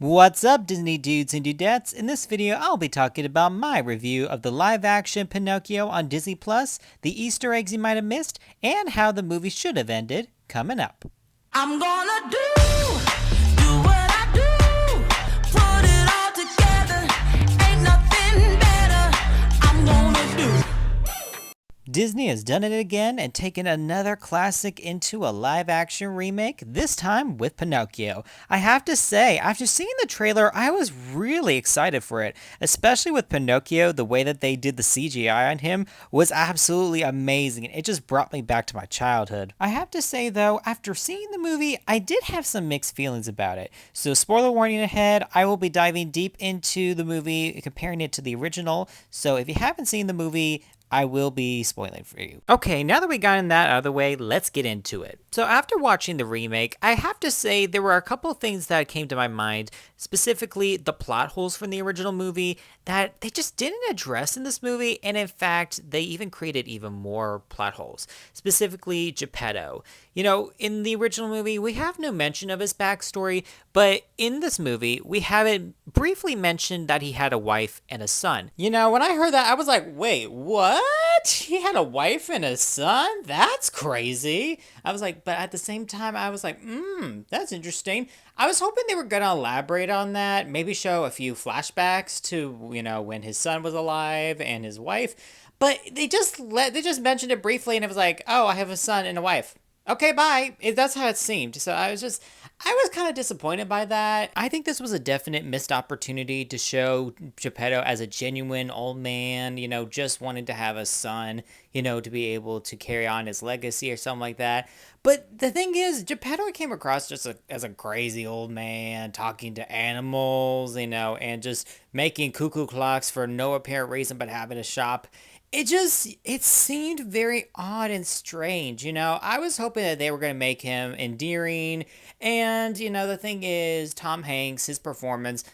What's up, Disney dudes and dudettes? In this video, I'll be talking about my review of the live-action Pinocchio on Disney Plus, the Easter eggs you might have missed, and how the movie should have ended, coming up. I'm gonna do what I do, put it all together, ain't nothing better, I'm gonna do. Disney has done it again and taken another classic into a live-action remake, this time with Pinocchio. I have to say, after seeing the trailer, I was really excited for it, especially with Pinocchio. The way that they did the CGI on him was absolutely amazing. It just brought me back to my childhood. I have to say though, after seeing the movie, I did have some mixed feelings about it. So spoiler warning ahead, I will be diving deep into the movie, comparing it to the original. So if you haven't seen the movie, I will be spoiling for you. Okay, now that we gotten that out of the way, let's get into it. So after watching the remake, I have to say there were a couple of things that came to my mind, specifically the plot holes from the original movie that they just didn't address in this movie, and in fact, they even created even more plot holes, specifically Geppetto. You know, in the original movie, we have no mention of his backstory, but in this movie, we have it briefly mentioned that he had a wife and a son. You know, when I heard that, I was like, wait, what? He had a wife and a son? That's crazy. I was like, but at the same time, I was like, that's interesting. I was hoping they were going to elaborate on that, maybe show a few flashbacks to, you know, when his son was alive and his wife, but they just mentioned it briefly and it was like, oh, I have a son and a wife. Okay, bye. That's how it seemed. So I was kind of disappointed by that. I think this was a definite missed opportunity to show Geppetto as a genuine old man, you know, just wanting to have a son, you know, to be able to carry on his legacy or something like that. But the thing is, Geppetto came across just as a crazy old man talking to animals, you know, and just making cuckoo clocks for no apparent reason but having a shop. It seemed very odd and strange, you know. I was hoping that they were going to make him endearing, and you know, the thing is, Tom Hanks, his performance,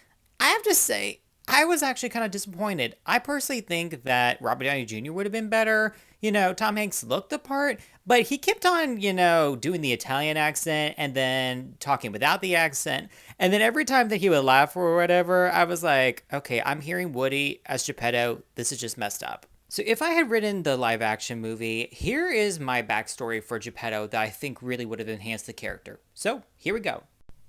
I have to say, I was actually kind of disappointed. I personally think that Robert Downey Jr. would have been better. You know, Tom Hanks looked the part, but he kept on, you know, doing the Italian accent and then talking without the accent. And then every time that he would laugh or whatever, I was like, okay, I'm hearing Woody as Geppetto. This is just messed up. So if I had written the live action movie, here is my backstory for Geppetto that I think really would have enhanced the character. So here we go.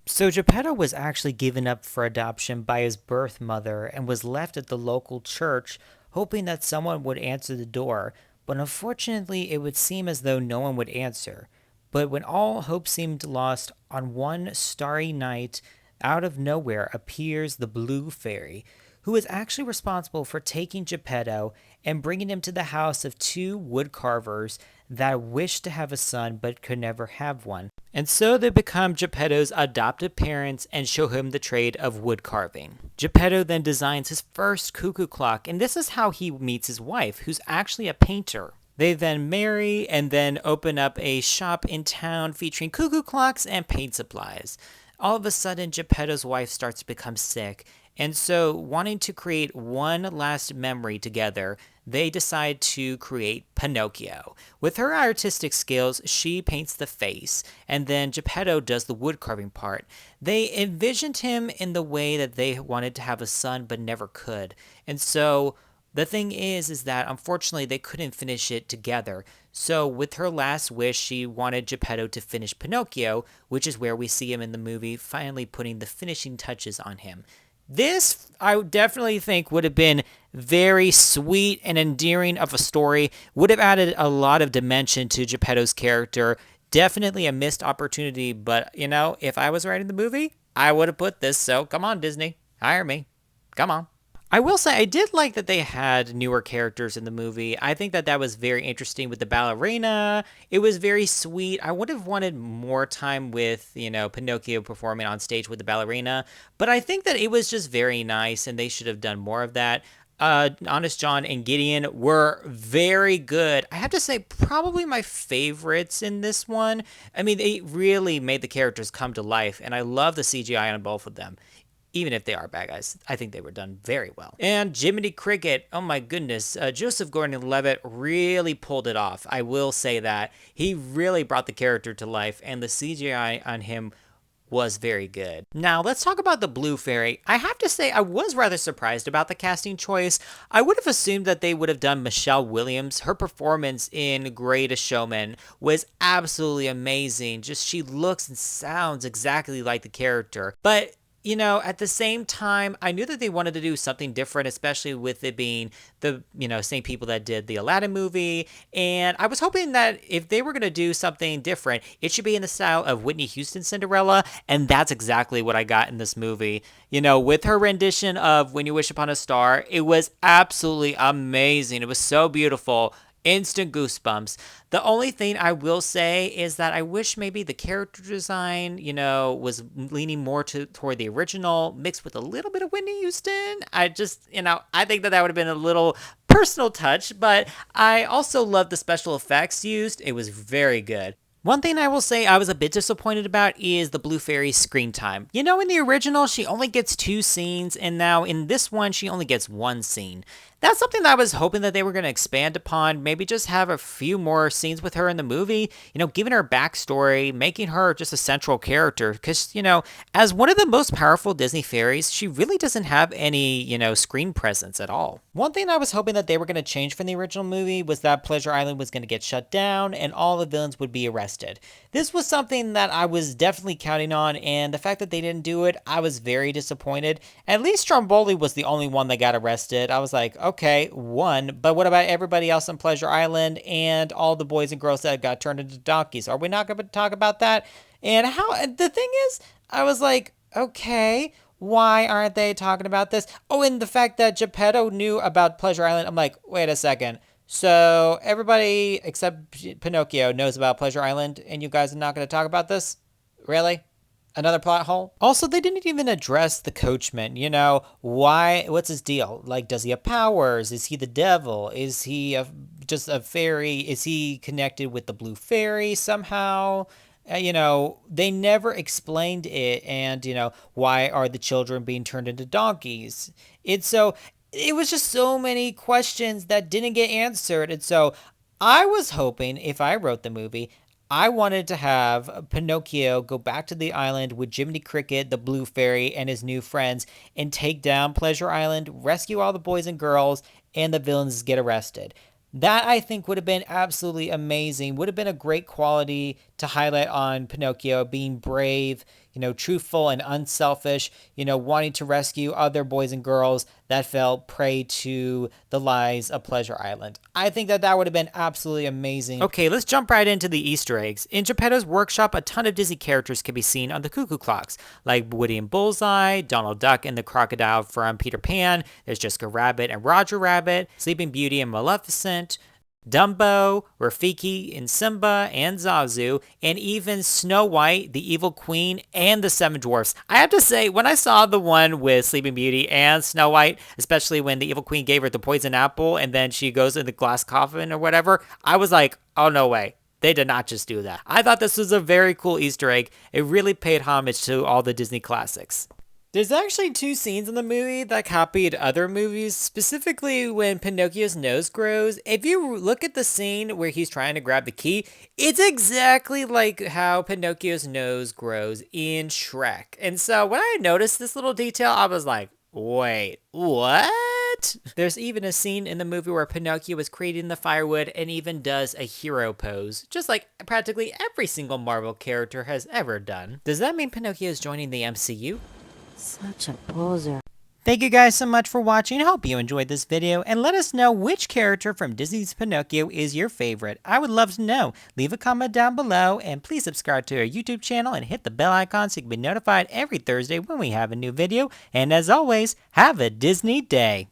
So Geppetto was actually given up for adoption by his birth mother and was left at the local church, hoping that someone would answer the door, but unfortunately it would seem as though no one would answer. But when all hope seemed lost, on one starry night, out of nowhere appears the Blue Fairy, who is actually responsible for taking Geppetto and bringing him to the house of two wood carvers that wished to have a son but could never have one. And so they become Geppetto's adopted parents and show him the trade of wood carving. Geppetto then designs his first cuckoo clock, and this is how he meets his wife, who's actually a painter. They then marry and then open up a shop in town featuring cuckoo clocks and paint supplies. All of a sudden, Geppetto's wife starts to become sick, and so, wanting to create one last memory together, they decide to create Pinocchio. With her artistic skills, she paints the face, and then Geppetto does the wood carving part. They envisioned him in the way that they wanted to have a son but never could. And so, the thing is that unfortunately they couldn't finish it together. So with her last wish, she wanted Geppetto to finish Pinocchio, which is where we see him in the movie, finally putting the finishing touches on him. This, I definitely think, would have been very sweet and endearing of a story, would have added a lot of dimension to Geppetto's character. Definitely a missed opportunity, but, you know, if I was writing the movie, I would have put this, so come on, Disney, hire me. Come on. I will say I did like that they had newer characters in the movie. I think that was very interesting with the ballerina. It was very sweet. I would have wanted more time with, you know, Pinocchio performing on stage with the ballerina, but I think that it was just very nice and they should have done more of that. Honest John and Gideon were very good. I have to say, probably my favorites in this one. I mean, they really made the characters come to life, and I love the CGI on both of them. Even if they are bad guys, I think they were done very well. And Jiminy Cricket, oh my goodness, Joseph Gordon-Levitt really pulled it off. I will say that. He really brought the character to life, and the CGI on him was very good. Now, let's talk about the Blue Fairy. I have to say, I was rather surprised about the casting choice. I would have assumed that they would have done Michelle Williams. Her performance in Greatest Showman was absolutely amazing. Just she looks and sounds exactly like the character. But at the same time, I knew that they wanted to do something different, especially with it being the, same people that did the Aladdin movie. And I was hoping that if they were going to do something different, it should be in the style of Whitney Houston's Cinderella. And that's exactly what I got in this movie. With her rendition of When You Wish Upon a Star, it was absolutely amazing. It was so beautiful. Instant goosebumps. The only thing I will say is that I wish maybe the character design, was leaning more toward the original, mixed with a little bit of Whitney Houston. I just, I think that would have been a little personal touch, but I also love the special effects used. It was very good. One thing I will say I was a bit disappointed about is the Blue Fairy's screen time. In the original, she only gets 2 scenes, and now in this one, she only gets 1 scene. That's something that I was hoping that they were going to expand upon, maybe just have a few more scenes with her in the movie, giving her backstory, making her just a central character, because, as one of the most powerful Disney fairies, she really doesn't have any, screen presence at all. One thing I was hoping that they were going to change from the original movie was that Pleasure Island was going to get shut down and all the villains would be arrested. This was something that I was definitely counting on, and the fact that they didn't do it, I was very disappointed. At least Stromboli was the only one that got arrested. I was like, okay, one, but what about everybody else on Pleasure Island and all the boys and girls that got turned into donkeys? Are we not going to talk about that? And the thing is, I was like, okay, why aren't they talking about this? Oh, and the fact that Geppetto knew about Pleasure Island, I'm like, wait a second. So everybody except Pinocchio knows about Pleasure Island, and you guys are not going to talk about this? Really? Another plot hole? Also, they didn't even address the coachman. Why? What's his deal? Like, does he have powers? Is he the devil? Is he just a fairy? Is he connected with the Blue Fairy somehow? They never explained it. And, why are the children being turned into donkeys? It was just so many questions that didn't get answered. And so I was hoping, if I wrote the movie, I wanted to have Pinocchio go back to the island with Jiminy Cricket, the Blue Fairy, and his new friends and take down Pleasure Island, rescue all the boys and girls, and the villains get arrested. That, I think, would have been absolutely amazing. Would have been a great quality to highlight on Pinocchio, being brave, truthful and unselfish, wanting to rescue other boys and girls that fell prey to the lies of Pleasure Island. I think that would have been absolutely amazing. Okay, let's jump right into the Easter eggs. In Geppetto's workshop, a ton of Disney characters can be seen on the cuckoo clocks, like Woody and Bullseye, Donald Duck and the crocodile from Peter Pan, there's Jessica Rabbit and Roger Rabbit, Sleeping Beauty and Maleficent, Dumbo, Rafiki, and Simba, and Zazu, and even Snow White, the Evil Queen, and the Seven Dwarfs. I have to say, when I saw the one with Sleeping Beauty and Snow White, especially when the Evil Queen gave her the poison apple, and then she goes in the glass coffin or whatever, I was like, oh, no way. They did not just do that. I thought this was a very cool Easter egg. It really paid homage to all the Disney classics. There's actually 2 scenes in the movie that copied other movies, specifically when Pinocchio's nose grows. If you look at the scene where he's trying to grab the key, it's exactly like how Pinocchio's nose grows in Shrek. And so when I noticed this little detail, I was like, wait, what? There's even a scene in the movie where Pinocchio is creating the firewood and even does a hero pose, just like practically every single Marvel character has ever done. Does that mean Pinocchio is joining the MCU? Such a poser. Thank you guys so much for watching. I hope you enjoyed this video, and let us know which character from Disney's Pinocchio is your favorite. I would love to know. Leave a comment down below, and please subscribe to our YouTube channel and hit the bell icon so you can be notified every Thursday when we have a new video. And as always, have a Disney day.